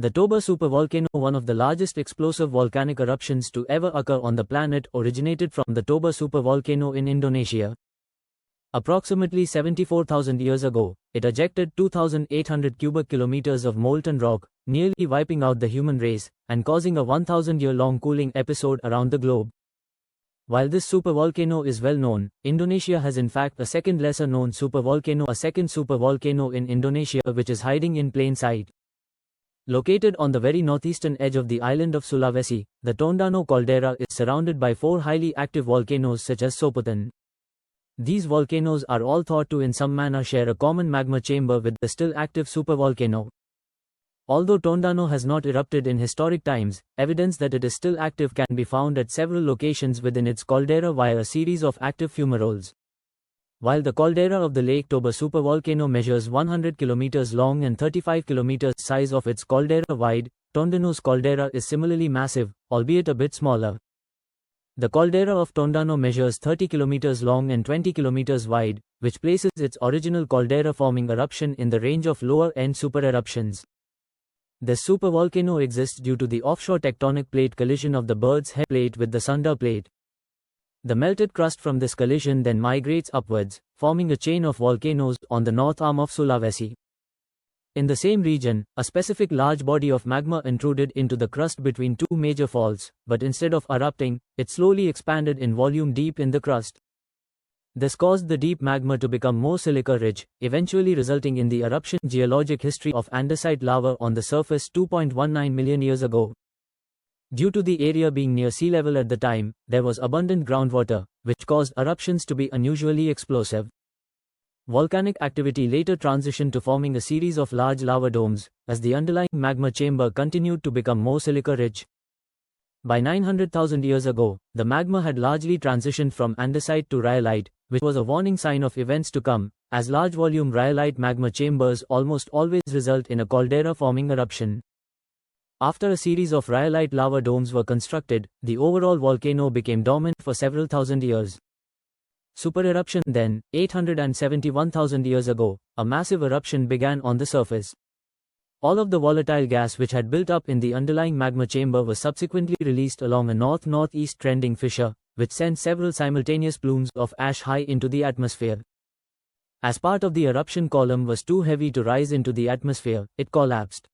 The Toba supervolcano, one of the largest explosive volcanic eruptions to ever occur on the planet, originated from the Toba supervolcano in Indonesia. Approximately 74,000 years ago, it ejected 2,800 cubic kilometers of molten rock, nearly wiping out the human race, and causing a 1,000-year-long cooling episode around the globe. While this supervolcano is well known, Indonesia has in fact a second lesser-known supervolcano, a second supervolcano in Indonesia which is hiding in plain sight. Located on the very northeastern edge of the island of Sulawesi, the Tondano Caldera is surrounded by 4 highly active volcanoes such as Soputan. These volcanoes are all thought to in some manner share a common magma chamber with the still active supervolcano. Although Tondano has not erupted in historic times, evidence that it is still active can be found at several locations within its caldera via a series of active fumaroles. While the caldera of the Lake Toba supervolcano measures 100 kilometers long and 35 kilometers size of its caldera wide, Tondano's caldera is similarly massive, albeit a bit smaller. The caldera of Tondano measures 30 kilometers long and 20 kilometers wide, which places its original caldera-forming eruption in the range of lower-end supereruptions. This supervolcano exists due to the offshore tectonic plate collision of the Bird's Head plate with the Sunda plate. The melted crust from this collision then migrates upwards, forming a chain of volcanoes on the north arm of Sulawesi. In the same region, a specific large body of magma intruded into the crust between 2 major faults, but instead of erupting, it slowly expanded in volume deep in the crust. This caused the deep magma to become more silica-rich, eventually resulting in the eruption. Geologic history of andesite lava on the surface 2.19 million years ago. Due to the area being near sea level at the time, there was abundant groundwater, which caused eruptions to be unusually explosive. Volcanic activity later transitioned to forming a series of large lava domes, as the underlying magma chamber continued to become more silica-rich. By 900,000 years ago, the magma had largely transitioned from andesite to rhyolite, which was a warning sign of events to come, as large-volume rhyolite magma chambers almost always result in a caldera-forming eruption. After a series of rhyolite lava domes were constructed, the overall volcano became dormant for several thousand years. Supereruption then, 871,000 years ago, a massive eruption began on the surface. All of the volatile gas which had built up in the underlying magma chamber was subsequently released along a north-northeast trending fissure, which sent several simultaneous plumes of ash high into the atmosphere. As part of the eruption column was too heavy to rise into the atmosphere, it collapsed.